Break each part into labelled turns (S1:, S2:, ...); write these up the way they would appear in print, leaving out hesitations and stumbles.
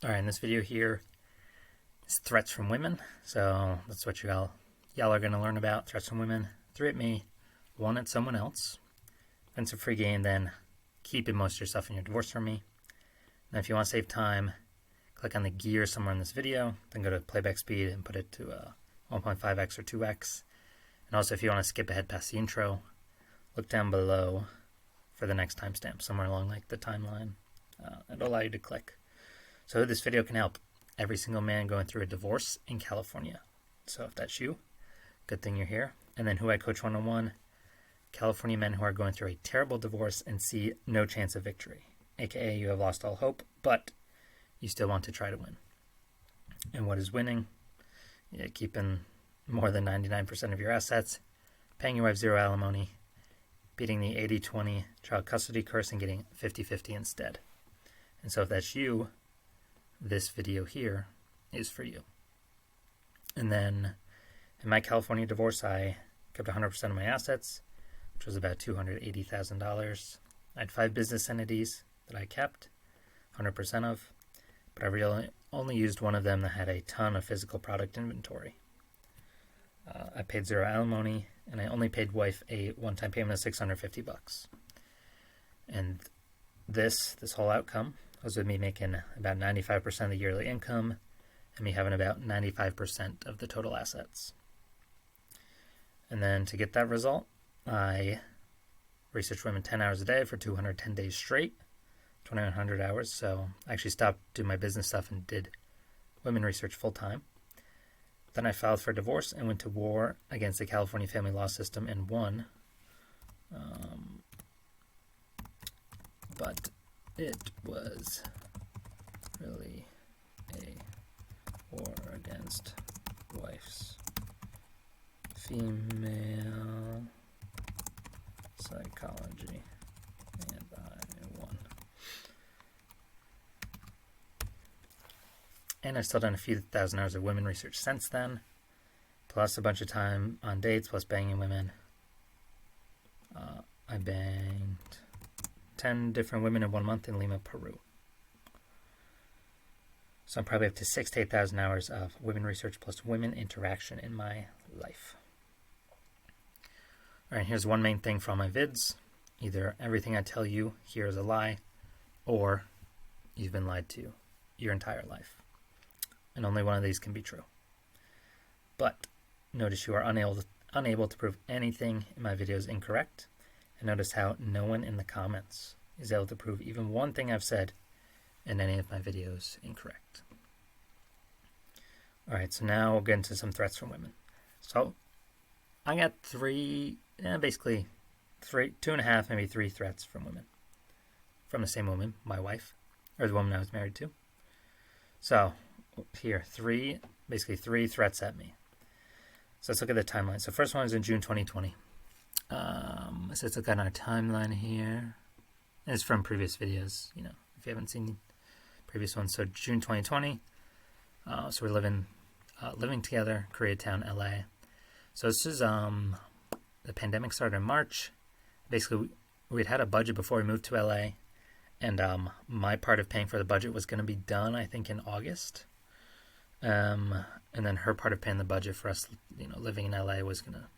S1: Alright, in this video here is threats from women. So that's what y'all are going to learn about. Threats from women. 3 at me, 1 at someone else. If it's a free game, then keep most of your stuff in your divorce from me. And if you want to save time, click on the gear somewhere in this video, then go to playback speed and put it to 1.5x or 2x. And also if you want to skip ahead past the intro, look down below for the next timestamp, somewhere along like the timeline. It'll allow you to click. So this video can help every single man going through a divorce in California. So if that's you, good thing you're here. And then who I coach 101, California men who are going through a terrible divorce and see no chance of victory. AKA you have lost all hope, but you still want to try to win. And what is winning? Yeah, keeping more than 99% of your assets, paying your wife 0 alimony, beating the 80-20 child custody curse and getting 50-50 instead. And so if that's you, this video here is for you. And then in my California divorce, I kept 100% of my assets, which was about $280,000. I had 5 business entities that I kept 100% of, but I really only used one of them that had a ton of physical product inventory. I paid 0 alimony, and I only paid wife a one-time payment of $650. And this whole outcome was with me making about 95% of the yearly income and me having about 95% of the total assets. And then to get that result, I researched women 10 hours a day for 210 days straight, 2,100 hours. So I actually stopped doing my business stuff and did women research full time. Then I filed for divorce and went to war against the California family law system and won. But it was really a war against wife's female psychology, and I won. And I've still done a few thousand hours of women research since then, plus a bunch of time on dates, plus banging women. I banged 10 different women in 1 month in Lima, Peru. So I'm probably up to 6,000 to 8,000 hours of women research plus women interaction in my life. Alright, here's one main thing for all my vids. Either everything I tell you here is a lie, or you've been lied to your entire life. And only one of these can be true. But notice you are unable to prove anything in my videos incorrect. And notice how no one in the comments is able to prove even one thing I've said in any of my videos incorrect. Alright, so now we'll get into some threats from women. So I got basically 2.5, maybe 3 threats from women. From the same woman, my wife, or the woman I was married to. So here, 3 threats at me. So let's look at the timeline. So first one was in June 2020. So let's look at our timeline here. It's from previous videos, if you haven't seen previous ones. So June 2020. So we're living together, Koreatown, LA. So this is the pandemic started in March. Basically, we'd had a budget before we moved to LA, and my part of paying for the budget was going to be done, I think, in August. And then her part of paying the budget for us, living in LA was going to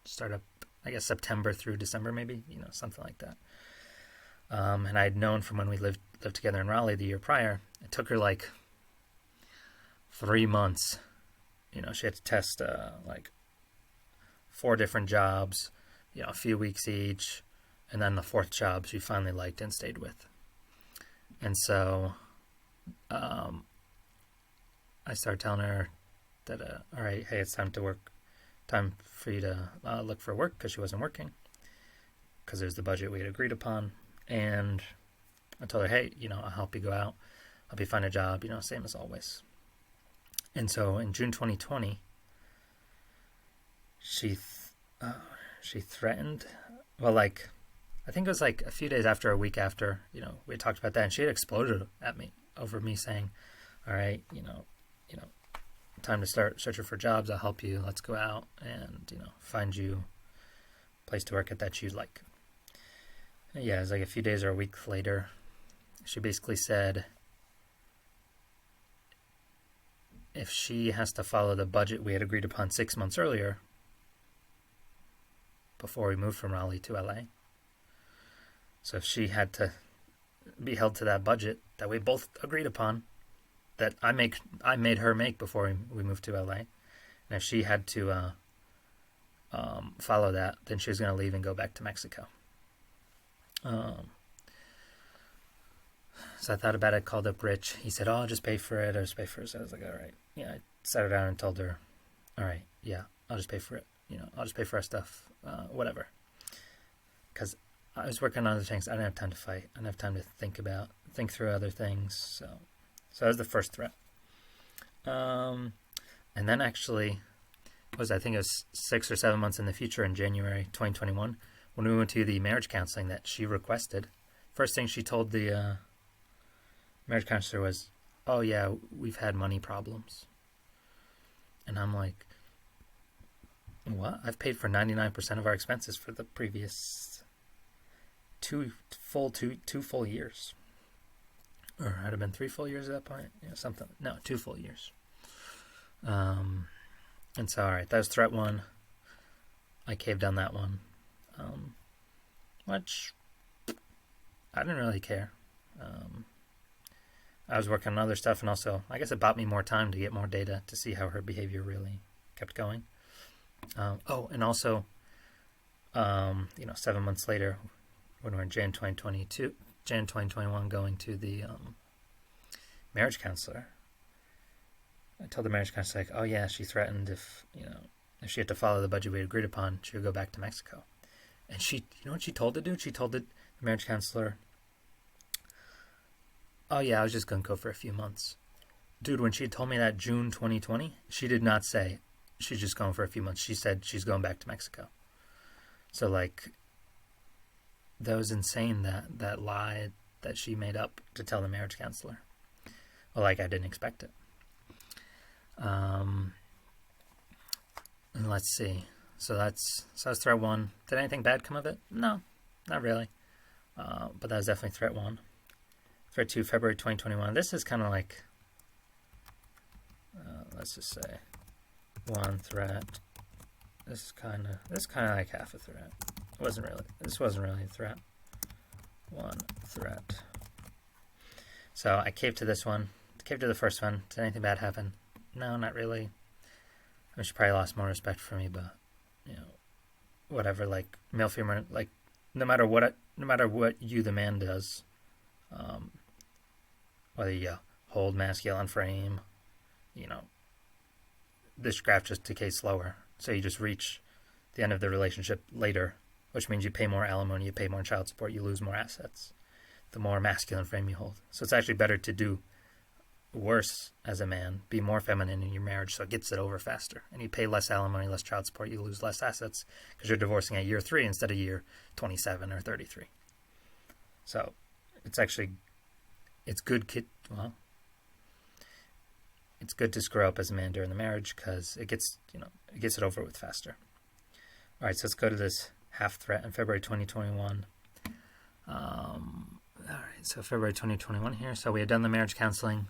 S1: start up, I guess, September through December, maybe, something like that. And I had known from when we lived together in Raleigh the year prior, it took her like 3 months. She had to test 4 different jobs, a few weeks each, and then the 4th job she finally liked and stayed with. And so I started telling her that, all right, hey, it's time for you to look for work, because she wasn't working, because it was the budget we had agreed upon. And I told her, hey, I'll help you go out, help you find a job, same as always. And so in June 2020, she threatened, I think it was like a few days after, a week after, we had talked about that, and she had exploded at me over me saying, all right, time to start searching for jobs, I'll help you, let's go out and, find you a place to work at that you'd like. Yeah, it was like a few days or a week later, she basically said, if she has to follow the budget we had agreed upon 6 months earlier, before we moved from Raleigh to LA. So if she had to be held to that budget that we both agreed upon, that I made her make before we moved to LA, and if she had to follow that, then she was going to leave and go back to Mexico. So I thought about it, called up Rich. He said, I'll just pay for it. I'll just pay for it. So I was like, all right. Yeah, I sat her down and told her, all right, yeah, I'll just pay for it. I'll just pay for our stuff, whatever. Because I was working on other things. I didn't have time to fight. I didn't have time to think through other things. So that was the first threat. And then actually, I think it was 6 or 7 months in the future, in January 2021, when we went to the marriage counseling that she requested. First thing she told the marriage counselor was, oh yeah, we've had money problems. And I'm like, what? I've paid for 99% of our expenses for the previous two full years. Or had it been 3 full years at that point? Yeah, something. No, 2 full years. And so, all right, that was threat 1. I caved on that one. Which I didn't really care. I was working on other stuff, and also, I guess it bought me more time to get more data to see how her behavior really kept going. And also, 7 months later, when we're in Jan 2021, going to the marriage counselor, I told the marriage counselor, like, oh yeah, she threatened if she had to follow the budget we agreed upon, she would go back to Mexico. And she, what she told the dude? She told the marriage counselor, oh yeah, I was just going to go for a few months. Dude, when she told me that June 2020, she did not say she's just going for a few months. She said she's going back to Mexico. So, like, that was insane, that lie that she made up to tell the marriage counselor. Well, like, I didn't expect it. And let's see. So that's threat 1. Did anything bad come of it? No, not really. But that was definitely threat 1. Threat 2, February 2021. This is kind of like, let's just say, 1 threat. This is kind of like half a threat. This wasn't really a threat. 1 threat. So I caved to this one. Caved to the first one. Did anything bad happen? No, not really. I mean, she probably lost more respect for me, but whatever. Like, male, female, like, no matter what you, the man, does, whether you hold masculine frame, this graph just decays slower. So you just reach the end of the relationship later, which means you pay more alimony, you pay more child support, you lose more assets, the more masculine frame you hold. So it's actually better to do worse as a man, be more feminine in your marriage, so it gets it over faster. And you pay less alimony, less child support, you lose less assets because you're divorcing at year 3 instead of year 27 or 33. So it's good. It's good to screw up as a man during the marriage because it gets it over with faster. All right, so let's go to this half threat in February 2021. All right, so February 2021 here. So we had done the marriage counseling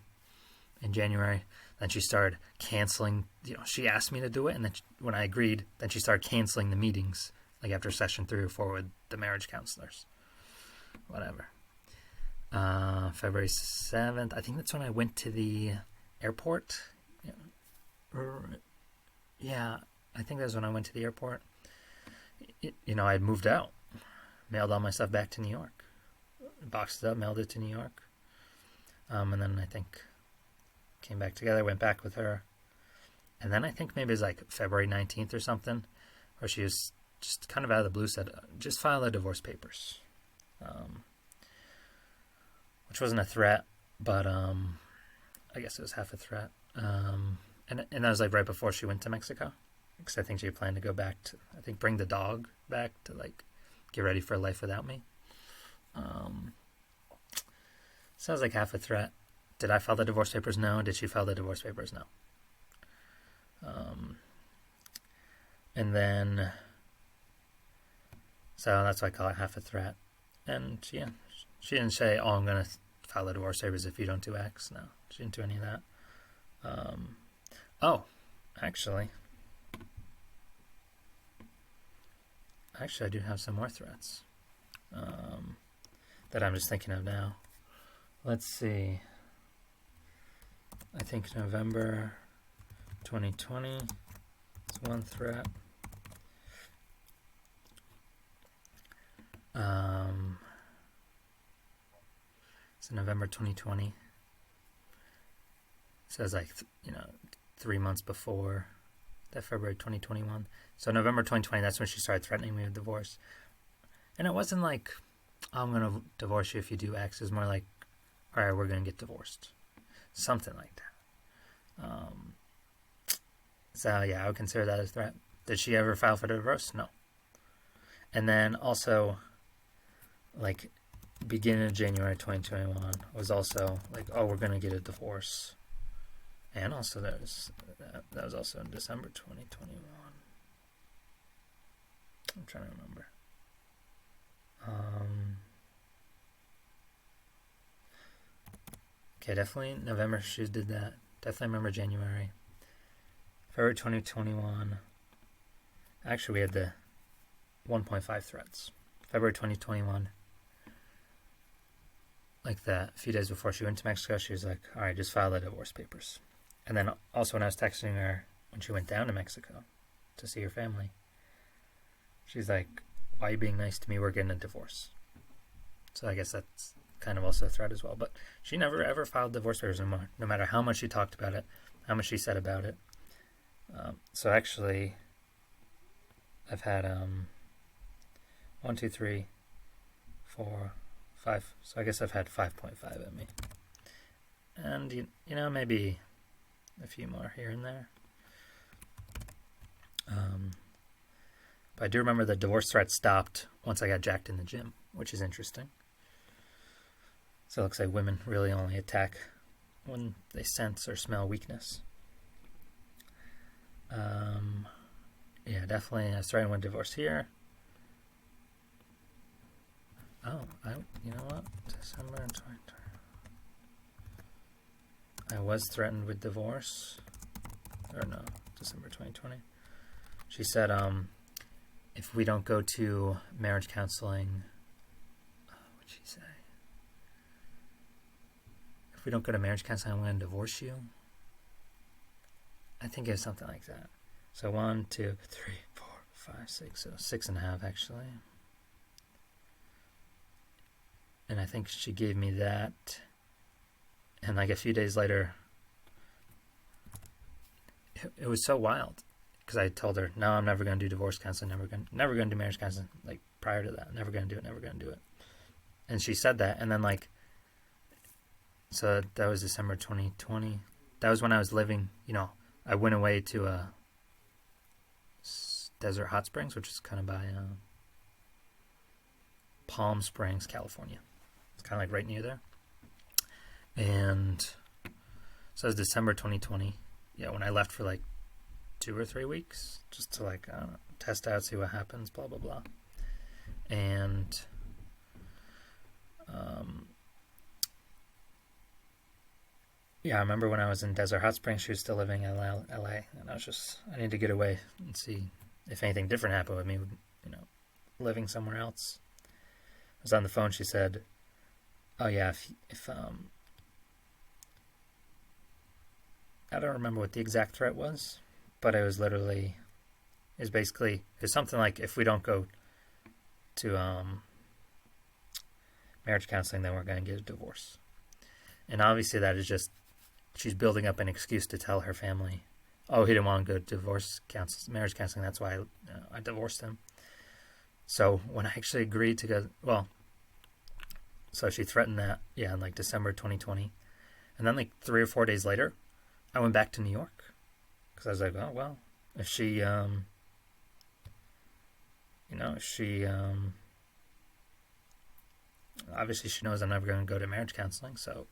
S1: in January. Then she started canceling. She asked me to do it, and then when I agreed, then she started canceling the meetings, like after session 3 or 4 with the marriage counselors. Whatever. February 7th. I think that's when I went to the airport. Yeah, I think that's when I went to the airport. I had moved out, mailed all my stuff back to New York, boxed it up, mailed it to New York, and then I think came back together, went back with her, and then I think maybe it was like February 19th or something, where she was just kind of out of the blue said, just file the divorce papers, which wasn't a threat, but I guess it was half a threat. And that was like right before she went to Mexico, because I think she planned to go back to, bring the dog back to like get ready for a life without me. Sounds like half a threat. Did I file the divorce papers? No. Did she file the divorce papers? No. And then, so that's why I call it half a threat. And yeah, she didn't say, I'm going to file the divorce papers if you don't do X. No, she didn't do any of that. Oh, actually, I do have some more threats that I'm just thinking of now. Let's see. I think November 2020 is one threat. So November 2020. It says 3 months before that, February 2021. So November 2020, that's when she started threatening me with divorce. And it wasn't like, I'm going to divorce you if you do X. It was more like, all right, we're going to get divorced. Something like that. So yeah, I would consider that a threat. Did she ever file for divorce? No. And then also, like, beginning of January 2021 was also like, oh, we're going to get a divorce. And also that was also in December 2021. I'm trying to remember. Okay, definitely November she did that. Definitely remember January. February 2021. Actually, we had the 1.5 threats. February 2021. Like that, a few days before she went to Mexico, she was like, all right, just file the divorce papers. And then also when I was texting her when she went down to Mexico to see her family, she's like, why are you being nice to me? We're getting a divorce. So I guess that's kind of also a threat as well. But she never ever filed divorce papers anymore, no matter how much she talked about it, how much she said about it. So actually, I've had 1, 2, 3, 4, 5. So I guess I've had 5.5 at me. And, you know, maybe a few more here and there. But I do remember the divorce threat stopped once I got jacked in the gym, which is interesting. So it looks like women really only attack when they sense or smell weakness. Yeah, definitely. I was threatened with divorce here. Oh, you know what? December 2020. I was threatened with divorce. Or no, December 2020. She said, if we don't go to marriage counseling, what'd she say? If we don't go to marriage counseling, I'm going to divorce you. I think it was something like that. So 1, 2, 3, 4, 5, 6. So 6.5 actually. And I think she gave me that. And like a few days later, it was so wild. Because I told her, no, I'm never going to do divorce counseling. Never going to do marriage counseling. Like prior to that, never going to do it. Never going to do it. And she said that. And then like, so that was December 2020. That was when I was living, I went away to Desert Hot Springs, which is kind of by Palm Springs, California. It's kind of like right near there. And so it was December 2020. Yeah, when I left for like 2 or 3 weeks, just to like, I don't know, test out, see what happens, blah, blah, blah. And yeah, I remember when I was in Desert Hot Springs, she was still living in LA, and I need to get away and see if anything different happened with me, living somewhere else. I was on the phone, she said, oh yeah, if I don't remember what the exact threat was, but it was basically something like, if we don't go to marriage counseling, then we're going to get a divorce. And obviously that is just, she's building up an excuse to tell her family, oh, he didn't want to go to marriage counseling, that's why I divorced him. So when I actually agreed to go, so she threatened that, in like December 2020. And then like 3 or 4 days later, I went back to New York. Because I was like, oh, well, if she, obviously she knows I'm never going to go to marriage counseling, so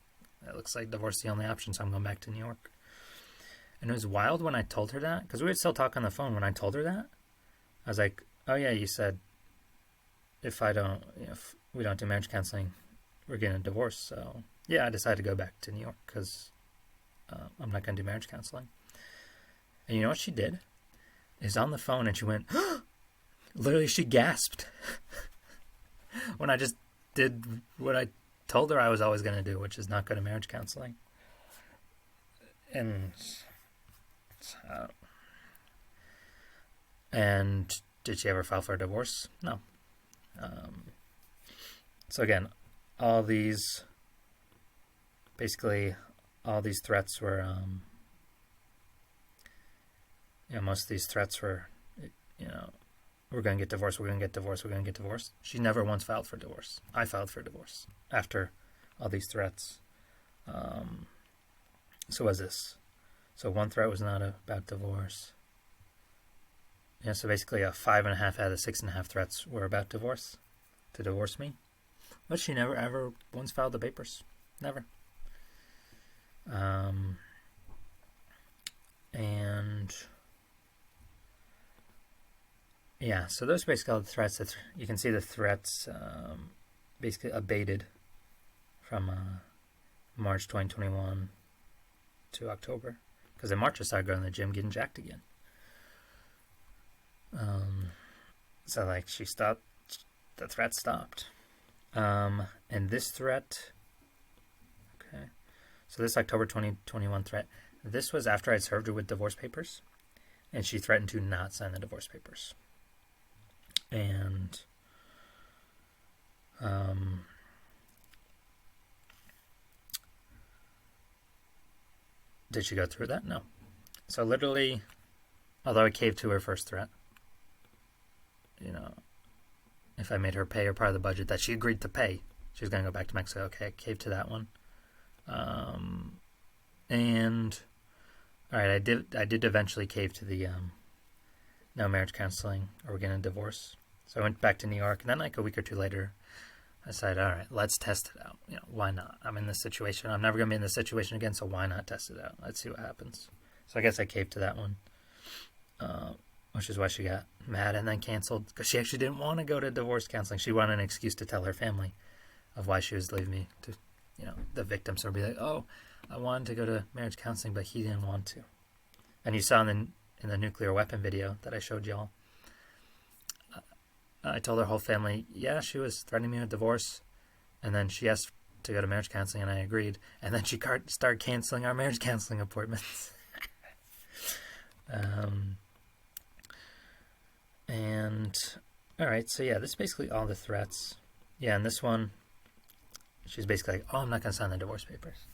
S1: it looks like divorce is the only option, so I'm going back to New York. And it was wild when I told her that, because we would still talk on the phone. When I told her that, I was like, oh yeah, you said if we don't do marriage counseling, we're getting a divorce. So yeah, I decided to go back to New York because I'm not going to do marriage counseling. And you know what she did? Is on the phone and she went, literally she gasped when I just did what I told her I was always going to do, which is not go to marriage counseling. And did she ever file for a divorce? No. So again, all these threats were, most of these threats were, we're going to get divorced, we're going to get divorced, we're going to get divorced. She never once filed for divorce. I filed for divorce after all these threats. So was this. So one threat was not about divorce. So basically 5.5 out of the 6.5 threats were about divorce, to divorce me. But she never ever once filed the papers. Never. So those are basically all the threats. You can see the threats basically abated from March 2021 to October. Because in March I started going to the gym, getting jacked again. So she stopped, the threat stopped. And this threat, okay, so this October 2021 threat, this was after I'd served her with divorce papers, and she threatened to not sign the divorce papers. And did she go through that? No. So literally, although I caved to her first threat, if I made her pay her part of the budget that she agreed to pay, she was going to go back to Mexico. Okay, I caved to that one. And all right, I did eventually cave to the no marriage counseling, or we're getting a divorce. So I went back to New York, and then a week or two later, I said, all right, let's test it out. Why not? I'm in this situation. I'm never going to be in this situation again, so why not test it out? Let's see what happens. So I guess I caved to that one, which is why she got mad and then canceled, because she actually didn't want to go to divorce counseling. She wanted an excuse to tell her family of why she was leaving me to, the victim. So be like, oh, I wanted to go to marriage counseling, but he didn't want to. And you saw in the nuclear weapon video that I showed y'all, I told her whole family, yeah, she was threatening me with divorce, and then she asked to go to marriage counseling, and I agreed. And then she started canceling our marriage counseling appointments. And all right, so yeah, this is basically all the threats. Yeah, and this one, she's basically like, oh, I'm not going to sign the divorce papers.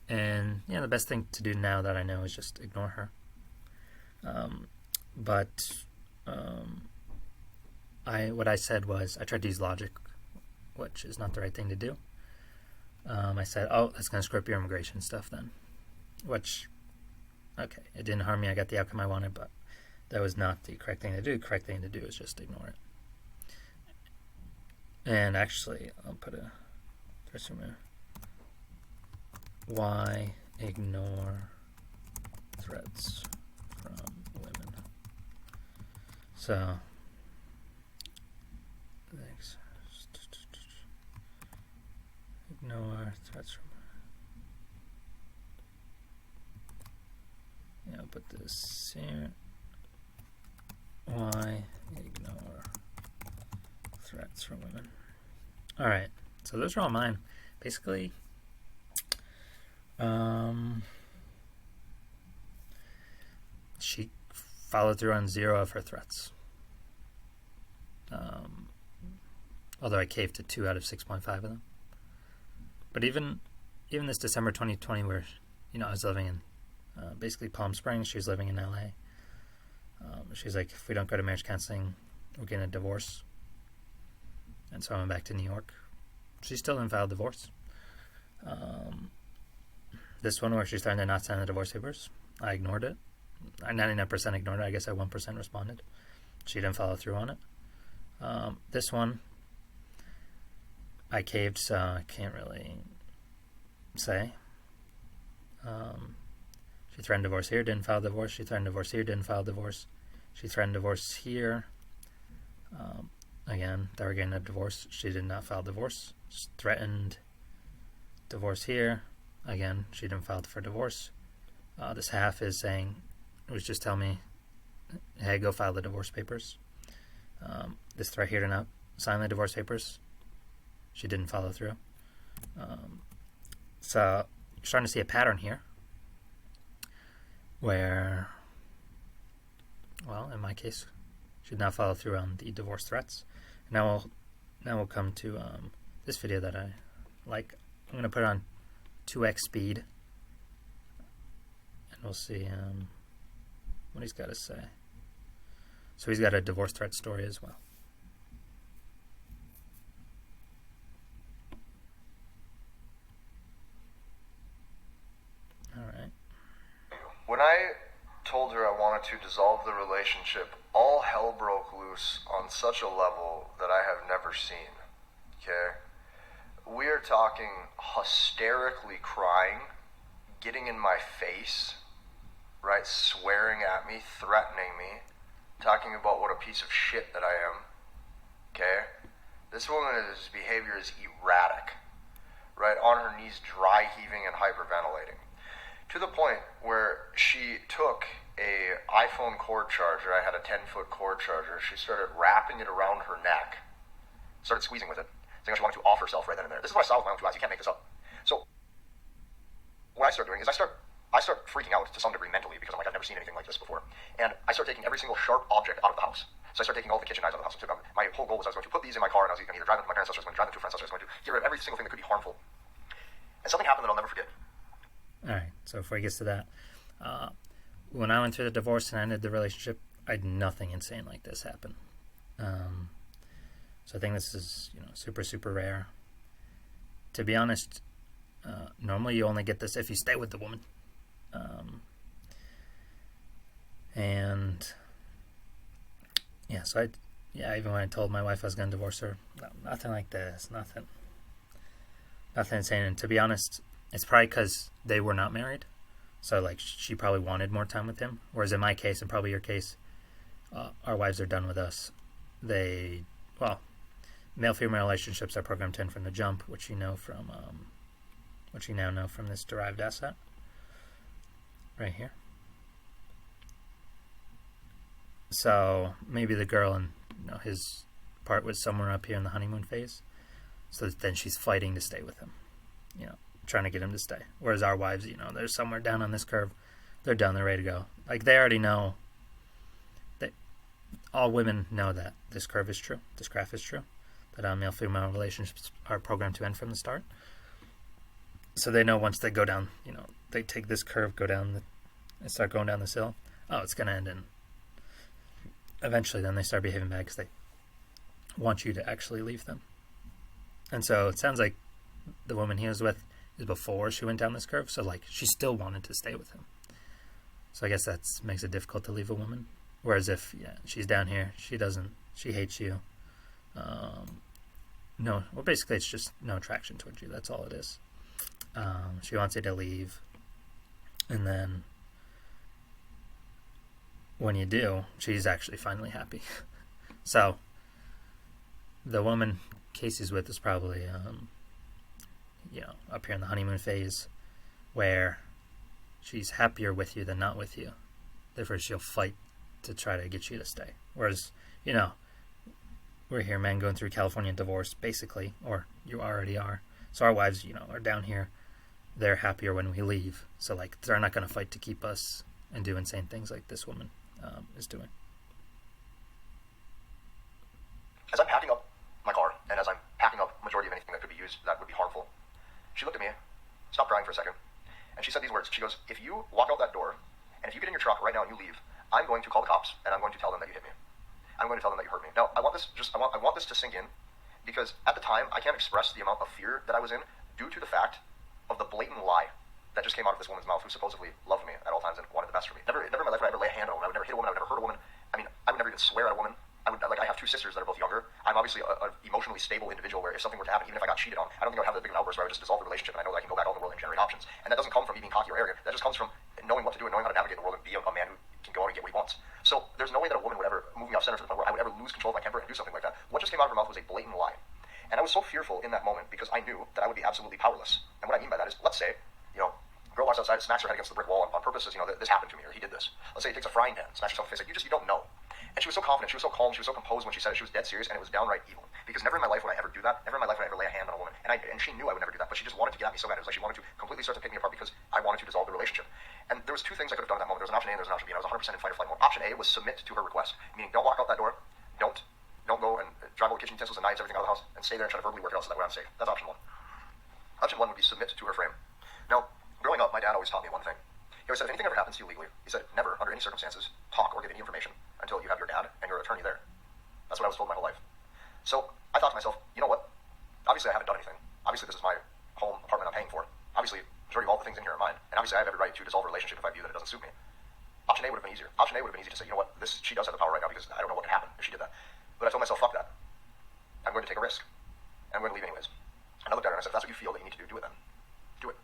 S1: And the best thing to do now that I know is just ignore her. What I said was, I tried to use logic, which is not the right thing to do. I said, oh, that's going to screw up your immigration stuff then. Which, okay, it didn't harm me. I got the outcome I wanted, but that was not the correct thing to do. The correct thing to do is just ignore it. And actually, I'll put a resume. Why ignore threats from women? So, thanks. Ignore threats from. I'll put this here. Why ignore threats from women? All right, so those are all mine. Basically, she followed through on 0 of her threats. Although I caved to 2 out of 6.5 of them. But even this December 2020, where I was living in basically Palm Springs, she was living in LA. She's like, if we don't go to marriage counseling, we're getting a divorce. And so I went back to New York. She still didn't file a divorce. This one where she's starting to not sign the divorce papers, I ignored it. I 99% ignored it. I guess I 1% responded. She didn't follow through on it. This one, I caved, so I can't really say. She threatened divorce here, didn't file divorce. She threatened divorce here, didn't file divorce. She threatened divorce here. Again, they were getting a divorce. She did not file divorce. She threatened divorce here. Again, she didn't file for divorce. This half is saying was just tell me, hey, go file the divorce papers. This threat here to not sign the divorce papers, she didn't follow through. So you're starting to see a pattern here where, well, in my case, she did not follow through on the divorce threats. Now we'll come to this video that I like. I'm going to put it on 2x speed, and we'll see what he's got to say. So he's got a divorce threat story as well. All right.
S2: When I told her I wanted to dissolve the relationship, all hell broke loose on such a level that I have never seen. Okay? We are talking hysterically crying, getting in my face, right? Swearing at me, threatening me, talking about what a piece of shit that I am. Okay? This woman's behavior is erratic, right? On her knees, dry heaving and hyperventilating. To the point where she took a iPhone cord charger. I had a 10-foot cord charger. She started wrapping it around her neck, started squeezing with it, saying she wanted to off herself right then and there. This is what I saw with my own two eyes. You can't make this up. So what I start doing is I start freaking out to some degree mentally, because I'm like, I've never seen anything like this before. And I start taking every single sharp object out of the house. So I start taking all the kitchen knives out of the house. My whole goal was I was going to put these in my car, and I was going to either drive them to my parents' house, or I was going to drive them to a friend's house, or I was going to get rid of every single thing that could be harmful. And something happened that I'll never forget.
S1: All right, so before he gets to that, when I went through the divorce and ended the relationship, I had nothing insane like this happen. So I think this is, super, super rare. To be honest, normally you only get this if you stay with the woman. And yeah, so even when I told my wife I was going to divorce her, nothing like this, nothing insane. And to be honest, it's probably because they were not married. So, like, she probably wanted more time with him. Whereas in my case, and probably your case, our wives are done with us. Male-female relationships are programmed to end from the jump, which you now know from this derived asset right here. So maybe the girl and his part was somewhere up here in the honeymoon phase. So then she's fighting to stay with him, trying to get him to stay. Whereas our wives, they're somewhere down on this curve. They're done. They're ready to go. Like, they already know. All women know that this curve is true. This graph is true. That male-female relationships are programmed to end from the start. So they know once they go down, they take this curve, go down, and start going down this hill. Oh, it's going to end. And eventually then they start behaving bad because they want you to actually leave them. And so it sounds like the woman he was with is before she went down this curve. So, like, she still wanted to stay with him. So I guess that makes it difficult to leave a woman. Whereas if, she's down here, she hates you. Basically it's just no attraction towards you. That's all it is. She wants you to leave. And then when you do, she's actually finally happy. So the woman Casey's with is probably, up here in the honeymoon phase, where she's happier with you than not with you. Therefore, she'll fight to try to get you to stay. Whereas, we're here, men going through California divorce, basically, or you already are. So our wives, are down here. They're happier when we leave. So, like, they're not going to fight to keep us and do insane things like this woman is doing.
S2: As I'm packing up my car, and as I'm packing up majority of anything that could be used that would be harmful, she looked at me, stopped crying for a second, and she said these words. She goes, "If you walk out that door, and if you get in your truck right now and you leave, I'm going to call the cops, and I'm going to tell them that you hit me. I'm going to tell them that you hurt me." Now, I want this to sink in, because at the time, I can't express the amount of fear that I was in due to the fact of the blatant lie that just came out of this woman's mouth, who supposedly loved me at all times and wanted the best for me. Never in my life would I ever lay a hand on a woman. I would never hit a woman. I would never hurt a woman. I mean, I would never even swear at a woman. I have two sisters that are both younger. I'm obviously an emotionally stable individual where if something were to happen, even if I got cheated on, I don't think I would have the big outburst where I would just dissolve the relationship, and I know that I can go back out in the world and generate options. And that doesn't come from me being cocky or arrogant. That just comes from knowing what to do and knowing how to navigate the world and be a man who can go out and get what he wants. So there's no way that a woman would ever move me off center to the point where I would ever lose control of my temper and do something like that. What just came out of her mouth was a blatant lie. And I was so fearful in that moment because I knew that I would be absolutely powerless. And what I mean by that is, let's say, a girl walks outside, smacks her head against the brick wall on purpose, says, this happened to me, or he did this. Let's say he takes a frying pan, smashes herself in the face, like, you don't know. And she was so confident, she was so calm, she was so composed when she said it, she was dead serious, and it was downright evil. Because never in my life would I ever do that, never in my life would I ever lay a hand on a woman. And she knew I would never do that, but she just wanted to get at me so bad. It was like she wanted to completely start to pick me apart because I wanted to dissolve the relationship. And there was two things I could have done at that moment. There was an option A and there was an option B, and I was 100% in fight or flight mode. Option A was submit to her request, meaning don't walk out that door, don't go and drive all the kitchen utensils and knives, everything out of the house, and stay there and try to verbally work it out so that way I'm safe. That's option one. Option one would be submit to her frame. Now, growing up, my dad always taught me one thing. He always said, if anything ever happens to you legally, he said, never, under any circumstances, talk or give any information until you have your dad and your attorney there. That's what I was told my whole life. So I thought to myself, you know what? Obviously, I haven't done anything. Obviously, this is my home apartment I'm paying for. Obviously, majority of all the things in here are mine. And obviously, I have every right to dissolve a relationship if I view that it doesn't suit me. Option A would have been easier. Option A would have been easy to say, you know what? She does have the power right now because I don't know what could happen if she did that. But I told myself, fuck that. I'm going to take a risk. And I'm going to leave anyways. And I looked at her and I said, if that's what you feel that you need to do it then. Do it.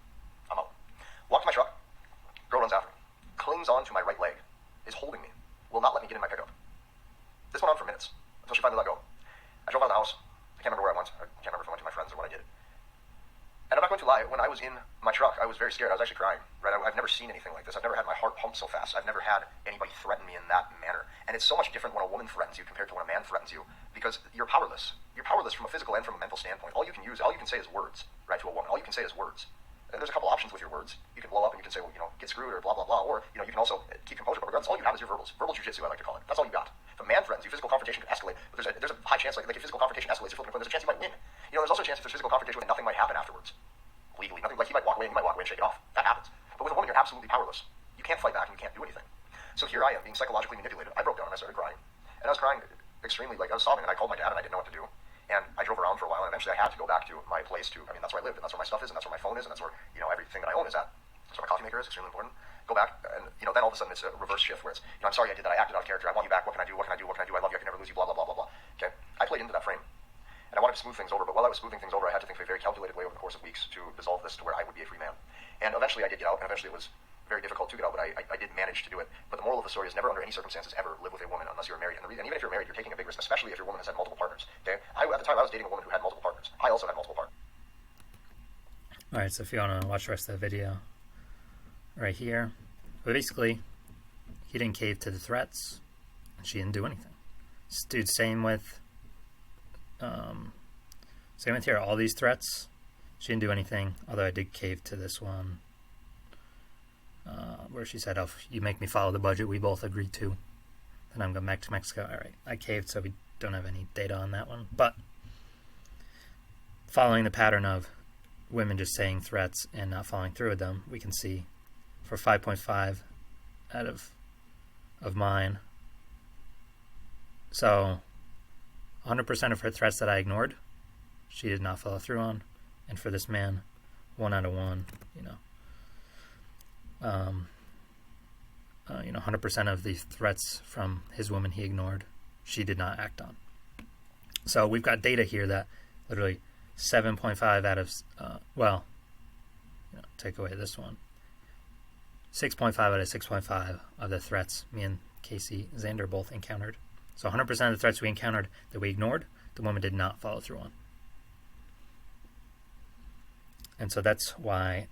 S2: I'm out. Walk to my truck. Girl runs after me. Clings on to my right leg. Is holding me. Will not let me get in my pickup. This went on for minutes. Until she finally let go. I drove out of the house. I can't remember where I went. I can't remember if I went to my friends or what I did. And I'm not going to lie, when I was in my truck, I was very scared. I was actually crying. Right? I've never seen anything like this. I've never had my heart pump so fast. I've never had anybody threaten me in that manner. And it's so much different when a woman threatens you compared to when a man threatens you, because you're powerless. You're powerless from a physical and from a mental standpoint. All you can say is words, right, to a woman. All you can say is words. And there's a couple options with your words. You can blow up and you can say, well, get screwed or blah, blah, blah. Or, you can also keep composure. But regardless, all you have is your verbals. Verbal jujitsu, I like to call it. That's all you got. If a man threatens you, physical confrontation can escalate. But there's a high chance, like if physical confrontation escalates, you're flipping a coin, there's a chance you might win. There's also a chance if there's physical confrontation and nothing might happen afterwards. Legally. Nothing, like he might walk away and you might walk away and shake it off. That happens. But with a woman, you're absolutely powerless. You can't fight back and you can't do anything. So here I am being psychologically manipulated. I broke down and I started crying. And I was crying extremely, I was sobbing, and I called my dad and I didn't know what to do. And I drove around for a while, and eventually I had to go back to my place that's where I lived, and that's where my stuff is, and that's where my phone is, and that's where, everything that I own is at. That's where my coffee maker is, extremely important. Go back, and, then all of a sudden it's a reverse shift where it's, I'm sorry I did that, I acted out of character, I want you back, what can I do, what can I do, what can I do, I love you, I can never lose you, blah, blah, blah, blah, blah. Okay? I played into that frame. And I wanted to smooth things over, but while I was smoothing things over, I had to think of a very calculated way over the course of weeks to dissolve this to where I would be a free man. And eventually I did get out, and eventually it was very difficult to get out, but I did manage to do it. But the moral of the story is never under any circumstances ever live with a woman unless you're married. And even if you're married, you're taking a big risk, especially if your woman has had multiple partners. Okay? At the time, I was dating a woman who had multiple partners. I also had multiple partners.
S1: Alright, so if you want to watch the rest of the video, right here. But basically, he didn't cave to the threats, and she didn't do anything. Dude, same with here, all these threats, she didn't do anything, although I did cave to this one, where she said, if you make me follow the budget we both agreed to, then I'm going back to Mexico. Alright, I caved, so we don't have any data on that one. But following the pattern of women just saying threats and not following through with them, we can see for 5.5 out of mine. So 100% of her threats that I ignored, she did not follow through on. And for this man, 1 out of 1, 100% of the threats from his woman he ignored, she did not act on. So we've got data here that literally 7.5 out of, take away this one. 6.5 out of 6.5 of the threats me and Casey Zander both encountered. So 100% of the threats we encountered that we ignored, the woman did not follow through on. And so that's why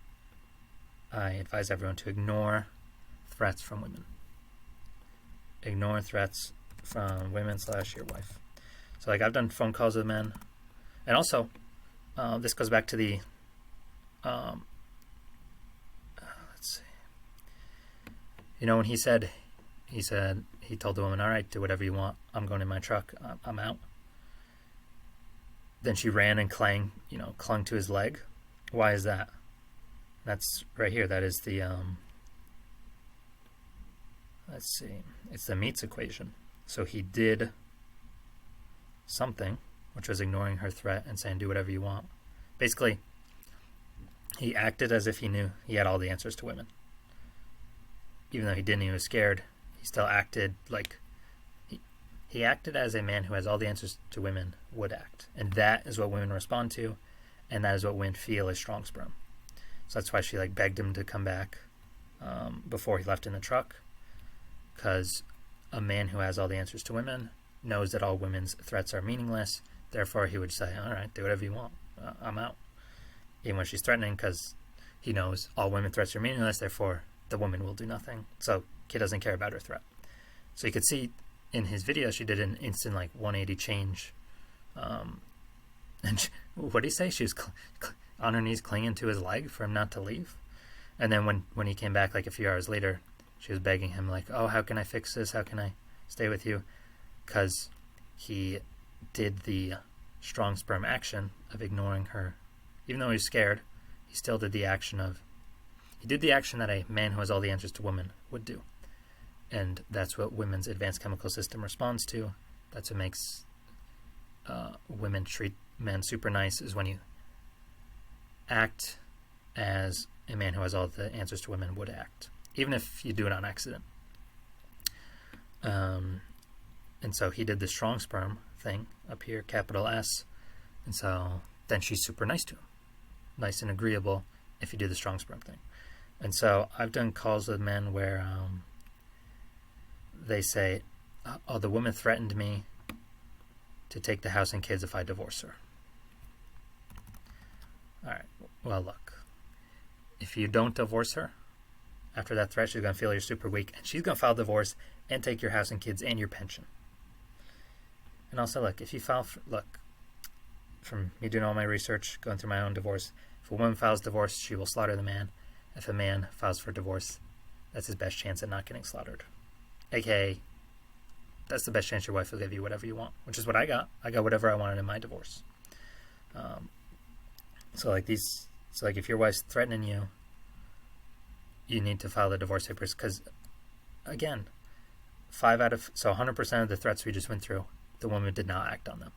S1: I advise everyone to ignore threats from women. Ignore threats from women / your wife. So I've done phone calls with men. And also, this goes back to the, let's see. When he told the woman, all right, do whatever you want. I'm going in my truck. I'm out. Then she ran and clung to his leg. Why is that? That's right here. That is the, let's see. It's the Meets equation. So he did something, which was ignoring her threat and saying, do whatever you want. Basically, he acted as if he knew he had all the answers to women. Even though he didn't, he was scared. He still acted like he acted as a man who has all the answers to women would act. And that is what women respond to, and that is what women feel is strong sperm. So that's why she begged him to come back before he left in the truck, because a man who has all the answers to women knows that all women's threats are meaningless. Therefore, he would say, all right, do whatever you want. I'm out. Even when she's threatening, because he knows all women threats are meaningless, therefore the woman will do nothing. So he doesn't care about her threat. So you could see in his video, she did an instant 180 change. And what did he say? She was on her knees clinging to his leg for him not to leave. And then when he came back a few hours later, she was begging him oh, how can I fix this? How can I stay with you? Because he did the strong sperm action of ignoring her. Even though he was scared, he still did the action that a man who has all the answers to women would do. And that's what women's advanced chemical system responds to. That's what makes women treat men super nice, is when you act as a man who has all the answers to women would act, even if you do it on accident. And so he did the strong sperm thing up here, capital S, and so then she's super nice to him, nice and agreeable if you do the strong sperm thing. And so I've done calls with men where they say, oh, the woman threatened me to take the house and kids if I divorce her. All right, well, look, if you don't divorce her, after that threat, she's going to feel you're super weak, and she's going to file divorce and take your house and kids and your pension. And also, look, if you file from me doing all my research, going through my own divorce, if a woman files divorce, she will slaughter the man. If a man files for divorce, that's his best chance at not getting slaughtered. AKA, that's the best chance your wife will give you whatever you want, which is what I got. I got whatever I wanted in my divorce. So if your wife's threatening you, you need to file the divorce papers, because, again, 100% of the threats we just went through, the woman did not act on them.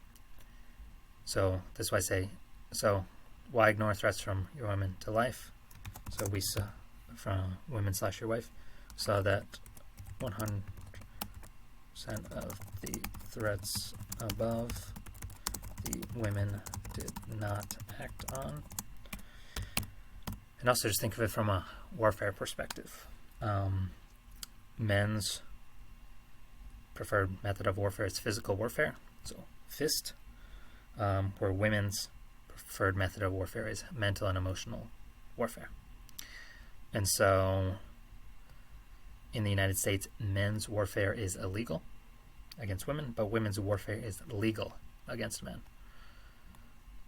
S1: So that's why I say, so why ignore threats from your woman to life? So we saw from women/your wife, saw that 100% of the threats above, the women did not act on. And also just think of it from a warfare perspective. Men's preferred method of warfare is physical warfare, so fist, where women's preferred method of warfare is mental and emotional warfare. And so in the United States, men's warfare is illegal against women, but women's warfare is legal against men,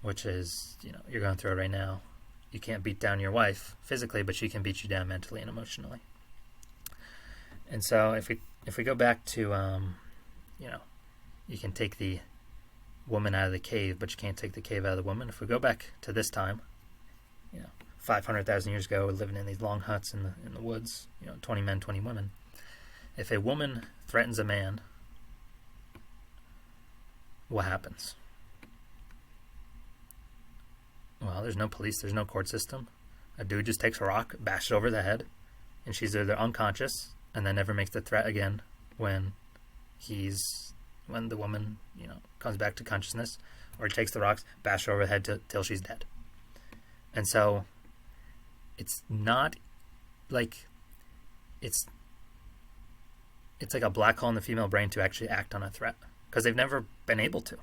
S1: which is, you're going through it right now. You can't beat down your wife physically, but she can beat you down mentally and emotionally. And so if we go back to, you can take the woman out of the cave, but you can't take the cave out of the woman. If we go back to this time, 500,000 years ago, living in these long huts in the woods, 20 men, 20 women. If a woman threatens a man, what happens? Well, there's no police, there's no court system. A dude just takes a rock, bashes over the head, and she's either unconscious and then never makes the threat again when the woman, comes back to consciousness, or he takes the rocks, bashes over the head till she's dead. And so it's not like it's like a black hole in the female brain to actually act on a threat, because they've never been able to.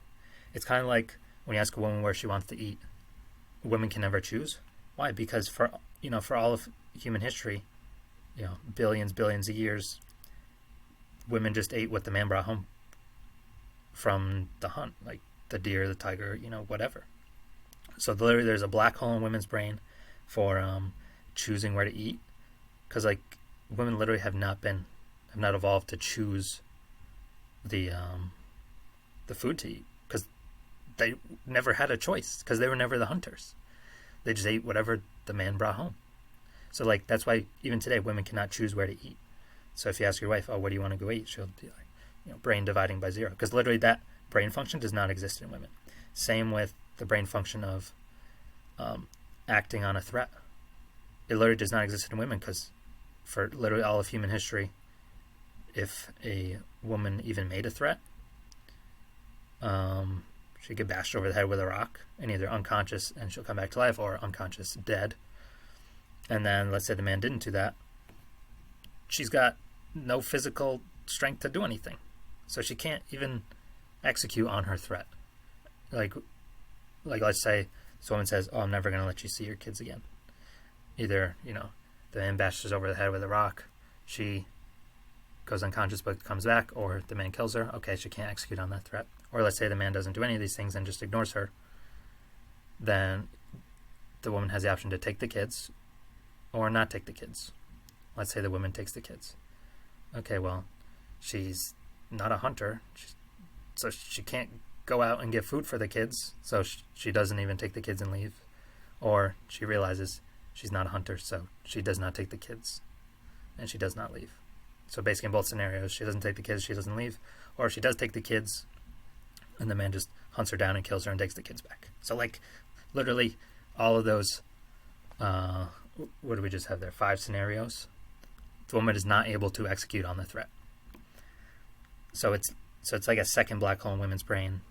S1: It's kind of like when you ask a woman where she wants to eat, women can never choose. Why? Because for all of human history, billions of years, women just ate what the man brought home from the hunt, like the deer, the tiger, whatever. So literally there's a black hole in women's brain for choosing where to eat, because women literally have not evolved to choose the food to eat, because they never had a choice, because they were never the hunters. They just ate whatever the man brought home. So that's why even today women cannot choose where to eat. So if you ask your wife, oh, what do you want to go eat? She'll be like, brain dividing by zero, because literally that brain function does not exist in women. Same with the brain function of acting on a threat. It literally does not exist in women, because for literally all of human history, if a woman even made a threat, she'd get bashed over the head with a rock and either unconscious and she'll come back to life, or unconscious, dead. And then let's say the man didn't do that. She's got no physical strength to do anything. So she can't even execute on her threat. Like let's say this woman says, oh, I'm never going to let you see your kids again. either, the man bashes her over the head with a rock, she goes unconscious but comes back, or the man kills her, okay, she can't execute on that threat. Or let's say the man doesn't do any of these things and just ignores her, then the woman has the option to take the kids or not take the kids. Let's say the woman takes the kids. Okay, well, she's not a hunter, so she can't go out and get food for the kids, so she doesn't even take the kids and leave. Or she realizes she's not a hunter, so she does not take the kids and she does not leave. So basically in both scenarios, she doesn't take the kids, she doesn't leave, or she does take the kids and the man just hunts her down and kills her and takes the kids back. So like literally all of those, what do we just have there? 5 scenarios. The woman is not able to execute on the threat. So it's like a second black hole in women's brain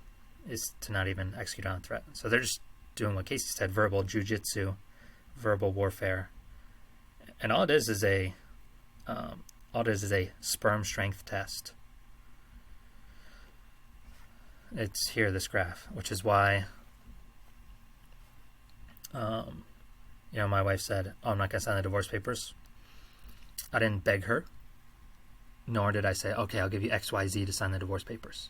S1: is to not even execute on a threat. So they're just doing what Casey said, verbal jujitsu, verbal warfare, and all it is a sperm strength test. It's here, this graph, which is why, my wife said, "Oh, I'm not going to sign the divorce papers." I didn't beg her, nor did I say, "Okay, I'll give you XYZ to sign the divorce papers."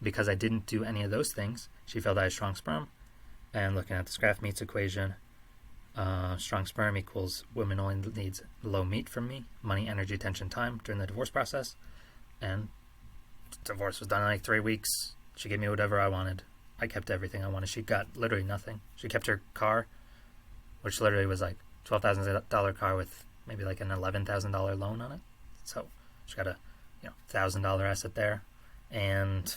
S1: Because I didn't do any of those things, she felt I had strong sperm. And looking at this graph meets equation, strong sperm equals women only needs low meat from me, money, energy, attention, time during the divorce process. And divorce was done in like 3 weeks. She gave me whatever I wanted. I kept everything I wanted. She got literally nothing. She kept her car, which literally was like $12,000 car with maybe like an $11,000 loan on it. So she got a $1,000 asset there and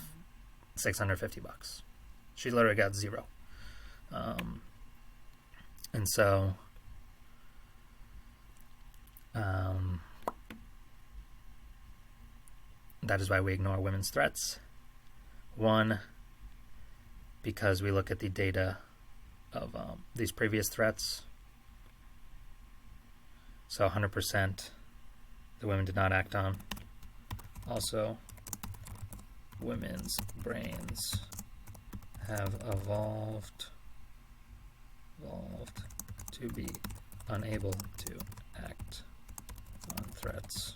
S1: $650. She literally got zero. And so that is why we ignore women's threats. One, because we look at the data of these previous threats. So 100% the women did not act on. Also, women's brains have evolved to be unable to act on threats.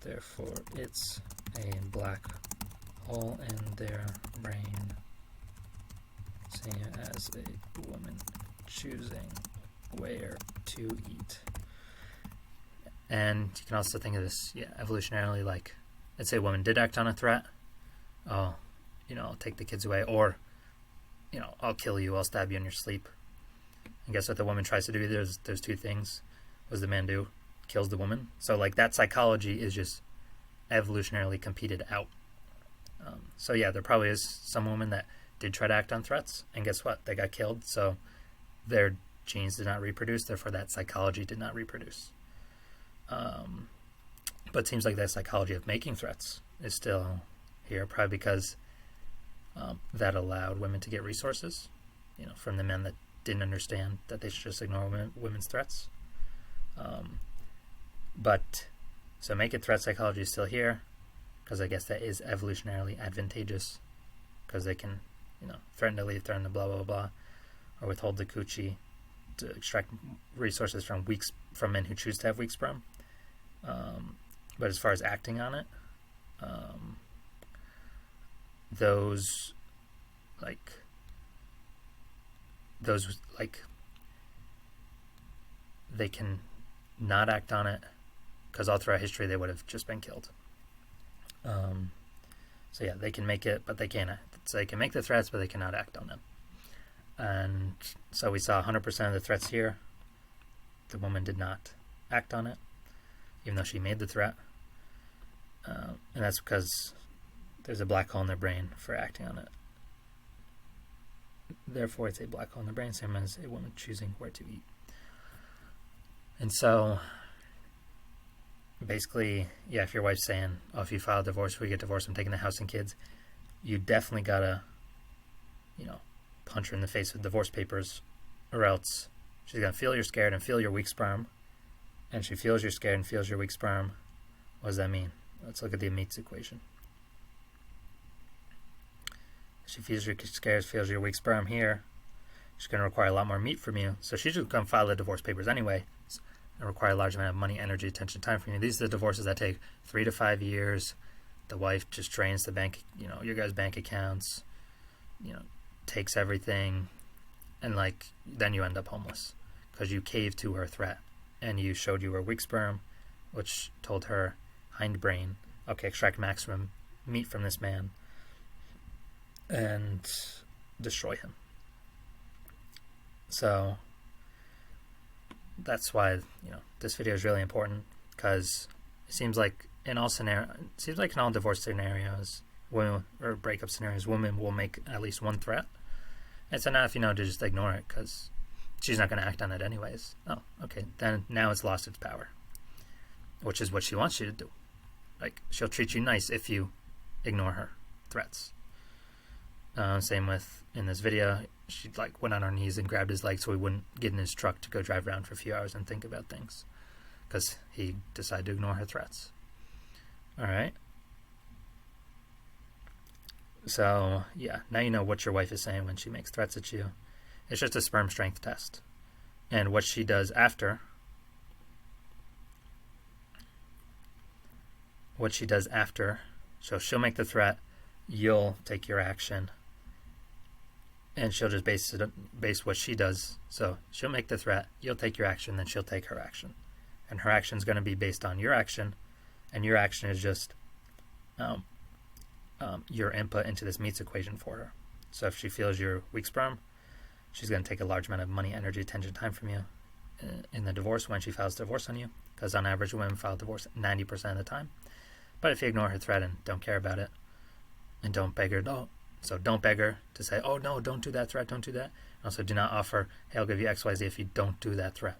S1: Therefore, it's a black hole in their brain, same as a woman choosing where to eat. And you can also think of this, evolutionarily, like, let's say a woman did act on a threat. Oh, I'll take the kids away, or, I'll kill you, I'll stab you in your sleep. And guess what the woman tries to do? There's 2 things. What does the man do? Kills the woman. So, like, that psychology is just evolutionarily competed out. So, there probably is some woman that did try to act on threats, and guess what? They got killed, so their genes did not reproduce, therefore that psychology did not reproduce. But it seems like that psychology of making threats is still here, probably because that allowed women to get resources, from the men that didn't understand that they should just ignore women's threats. So make it threat psychology is still here, because I guess that is evolutionarily advantageous, because they can, threaten to leave, threaten to blah, blah, blah, or withhold the coochie to extract resources from men who choose to have weak sperm. But as far as acting on it, they can not act on it, because all throughout history they would have just been killed. They can make it, but they can't act. So they can make the threats, but they cannot act on them. And so we saw 100% of the threats here. The woman did not act on it, even though she made the threat. And that's because there's a black hole in their brain for acting on it. Therefore, it's a black hole in the brain, same as a woman choosing where to eat. And so, basically, if your wife's saying, "Oh, if you file a divorce, we get divorced, I'm taking the house and kids," you definitely gotta, punch her in the face with divorce papers, or else she's gonna feel you're scared and feel your weak sperm. And she feels you're scared and feels your weak sperm. What does that mean? Let's look at the Meets equation. She feels you're scared, feels your weak sperm here. She's going to require a lot more meat from you. So she's just going to file the divorce papers anyway and require a large amount of money, energy, attention, time from you. These are the divorces that take 3 to 5 years. The wife just drains the bank, your guys' bank accounts, takes everything, and then you end up homeless because you caved to her threat and you showed you were weak sperm, which told her hindbrain, okay, extract maximum meat from this man and destroy him. So that's why this video is really important, because it seems like in all divorce scenarios, women, or breakup scenarios, women will make at least one threat. It's enough, to just ignore it because she's not going to act on it anyways. Oh, okay, then now it's lost its power, which is what she wants you to do. She'll treat you nice if you ignore her threats. Same with in this video, she went on her knees and grabbed his leg so he wouldn't get in his truck to go drive around for a few hours and think about things, because he decided to ignore her threats. All right. So yeah, now you know what your wife is saying when she makes threats at you. It's just a sperm strength test, and what she does after. So she'll make the threat, you'll take your action, and she'll just base what she does. So she'll make the threat, you'll take your action, then she'll take her action, and her action is going to be based on your action, and your action is just your input into this meats equation for her. So if she feels you're weak sperm, she's going to take a large amount of money, energy, attention, time from you in the divorce when she files divorce on you, because on average women file divorce 90% of the time. But if you ignore her threat and don't care about it, and don't beg her, don't beg her to say, oh no, don't do that threat, don't do that. Also, do not offer, hey, I'll give you XYZ if you don't do that threat.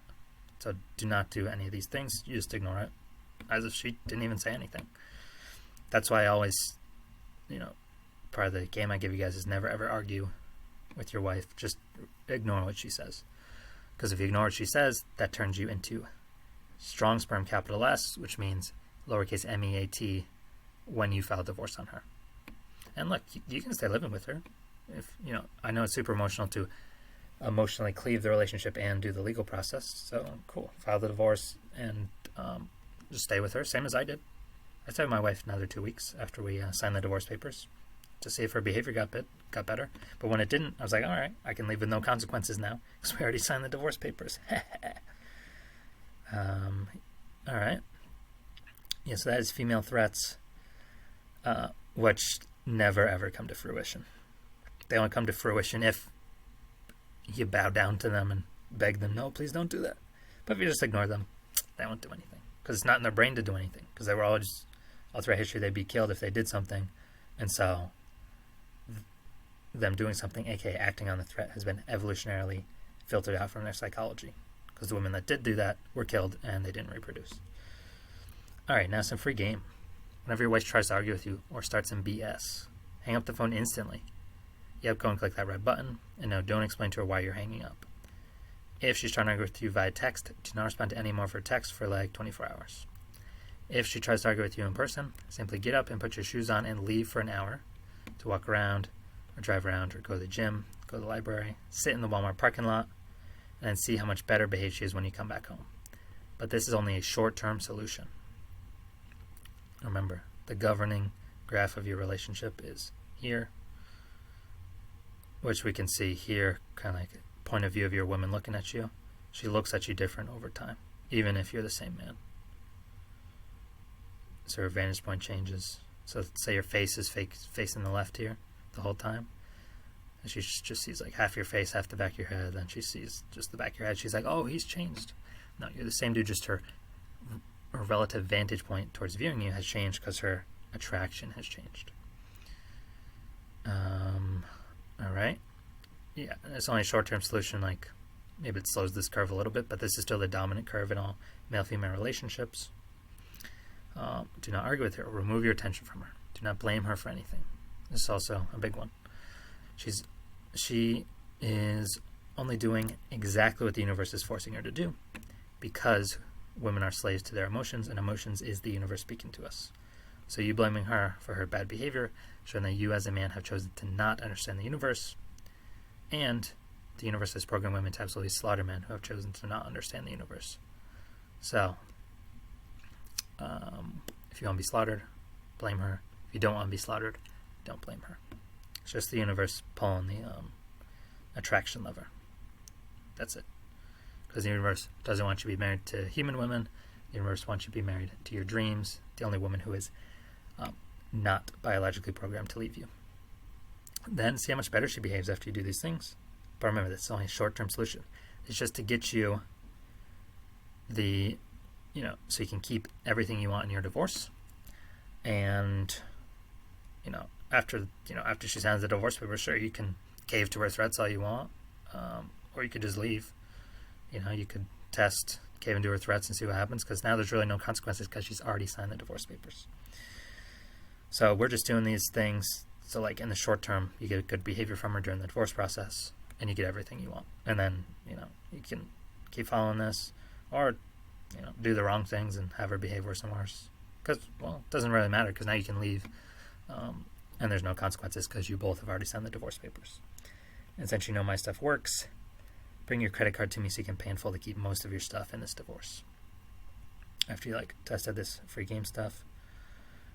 S1: So do not do any of these things. You just ignore it, as if she didn't even say anything. That's why I always, part of the game I give you guys is never ever argue with your wife. Just ignore what she says. Because if you ignore what she says, that turns you into strong sperm, capital S, which means lowercase MEAT when you file divorce on her. And look, you can stay living with her. If I know it's super emotional to emotionally cleave the relationship and do the legal process. So cool, file the divorce and just stay with her, same as I did. I stayed with my wife another 2 weeks after we signed the divorce papers to see if her behavior got better. But when it didn't, I was like, all right, I can leave with no consequences now because we already signed the divorce papers. All right. Yeah, so that is female threats, which never ever come to fruition. They only come to fruition if you bow down to them and beg them, no, please don't do that. But if you just ignore them, they won't do anything, because it's not in their brain to do anything, because they were all throughout history, they'd be killed if they did something. And so them doing something, aka acting on the threat, has been evolutionarily filtered out from their psychology, because the women that did do that were killed and they didn't reproduce. All right, now some free game. Whenever your wife tries to argue with you or starts some BS, hang up the phone instantly. Yep, go and click that red button, and no, don't explain to her why you're hanging up. If she's trying to argue with you via text, do not respond to any more of her texts for 24 hours. If she tries to argue with you in person, simply get up and put your shoes on and leave for an hour to walk around or drive around or go to the gym, go to the library, sit in the Walmart parking lot, and then see how much better behaved she is when you come back home. But this is only a short-term solution. Remember, the governing graph of your relationship is here, which we can see here, kind of like a point of view of your woman looking at you. She looks at you different over time, even if you're the same man. So her vantage point changes. So say your face is facing the left here the whole time, and she just sees half your face, half the back of your head. Then she sees just the back of your head. She's like, oh, he's changed. No, you're the same dude, just her relative vantage point towards viewing you has changed because her attraction has changed. All right. Yeah, it's only a short-term solution. Maybe it slows this curve a little bit, but this is still the dominant curve in all male-female relationships. Do not argue with her. Remove your attention from her. Do not blame her for anything. This is also a big one. She is only doing exactly what the universe is forcing her to do, because women are slaves to their emotions, and emotions is the universe speaking to us. So you blaming her for her bad behavior, showing that you as a man have chosen to not understand the universe, and the universe has programmed women to absolutely slaughter men who have chosen to not understand the universe. So, if you want to be slaughtered, blame her. If you don't want to be slaughtered, don't blame her. It's just the universe pulling the attraction lever. That's it. Because the universe doesn't want you to be married to human women. The universe wants you to be married to your dreams, the only woman who is not biologically programmed to leave you. Then see how much better she behaves after you do these things. But remember, this is only a short-term solution. It's just to get you so you can keep everything you want in your divorce. And, after she signs the divorce paper, sure, you can cave to her threats all you want. Or you could just leave. You could cave into her threats and see what happens, because now there's really no consequences because she's already signed the divorce papers. So we're just doing these things. So like in the short term, you get good behavior from her during the divorce process, and you get everything you want. And then, you can keep following this, or, do the wrong things and have her behave worse and worse. Because, well, it doesn't really matter, because now you can leave, and there's no consequences because you both have already signed the divorce papers. And since you know my stuff works, bring your credit card to me so you can pay in full to keep most of your stuff in this divorce. After you, tested this free game stuff.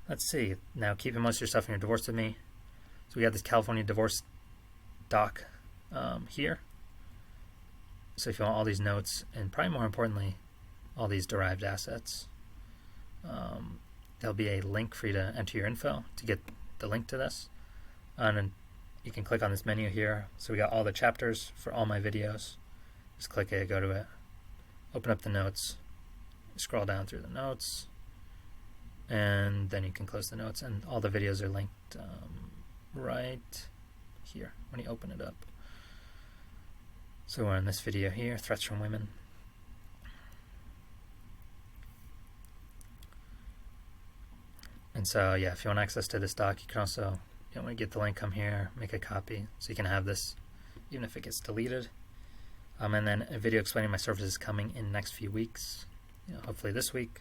S1: Let's see. Now, keeping most of your stuff in your divorce with me. So we got this California divorce doc here. So if you want all these notes, and probably more importantly, all these derived assets, there'll be a link for you to enter your info to get the link to this. And then you can click on this menu here. So we got all the chapters for all my videos. Just click it, go to it, open up the notes, scroll down through the notes, and then you can close the notes, and all the videos are linked right here when you open it up. So we're in this video here, Threats from Women. And so, yeah, if you want access to this doc, you can also, when you get the link, come here, make a copy, so you can have this, even if it gets deleted. And then a video explaining my services is coming in the next few weeks, hopefully this week.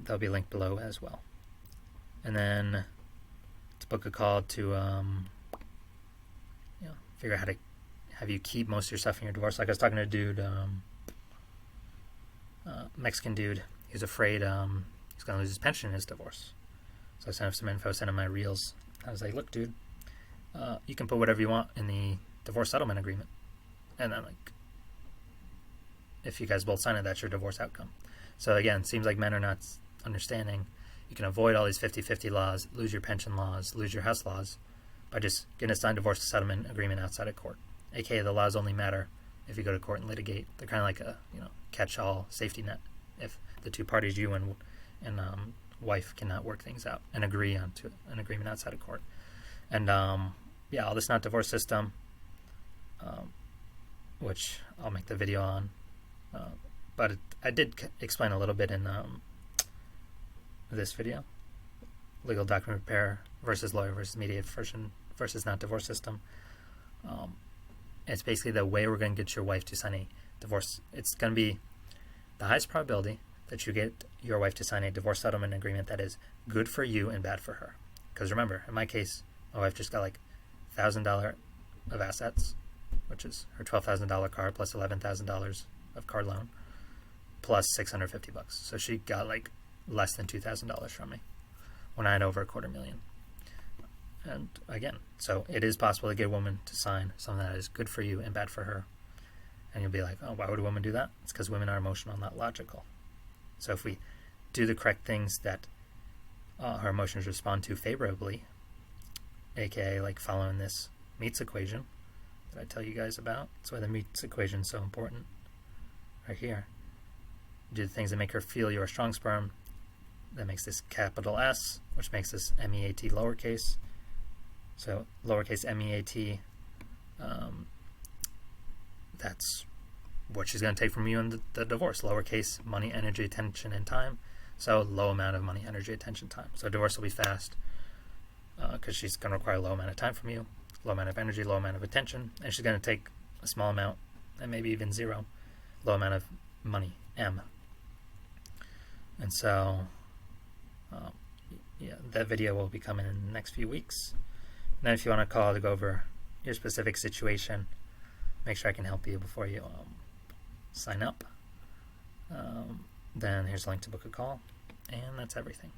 S1: There'll be a link below as well. And then to book a call to figure out how to have you keep most of your stuff in your divorce. Like I was talking to a dude, Mexican dude. He was afraid he's going to lose his pension in his divorce. So I sent him some info, sent him my reels. I was like, look, dude, you can put whatever you want in the divorce settlement agreement. And then, if you guys both sign it, that's your divorce outcome. So again, seems like men are not understanding. You can avoid all these 50-50 laws, lose your pension laws, lose your house laws, by just getting a signed divorce settlement agreement outside of court. AKA, the laws only matter if you go to court and litigate. They're kind of like a catch-all safety net. If the two parties, you and wife, cannot work things out and agree on to an agreement outside of court. And all this not divorce system, which I'll make the video on. But I did explain a little bit in this video. Legal document repair versus lawyer versus mediation versus not divorce system. It's basically the way we're going to get your wife to sign a divorce. It's going to be the highest probability that you get your wife to sign a divorce settlement agreement that is good for you and bad for her. Because remember, in my case, my wife just got $1,000 of assets, which is her $12,000 car plus $11,000 of car loan, plus $650. So she got less than $2,000 from me when I had over $250,000. And again, so it is possible to get a woman to sign something that is good for you and bad for her. And you'll be like, oh, why would a woman do that? It's because women are emotional, not logical. So if we do the correct things that her emotions respond to favorably, aka following this Meets equation that I tell you guys about. That's why the Meets equation is so important. Right here. Do the things that make her feel you're a strong sperm. That makes this capital S, which makes this MEAT lowercase. So lowercase MEAT, that's what she's going to take from you in the divorce. Lowercase money, energy, attention, and time. So low amount of money, energy, attention, time. So divorce will be fast because she's going to require a low amount of time from you, low amount of energy, low amount of attention, and she's going to take a small amount, and maybe even zero, low amount of money, M. And so, that video will be coming in the next few weeks. And then if you want to call to go over your specific situation, make sure I can help you before you sign up, then here's a link to book a call, and that's everything.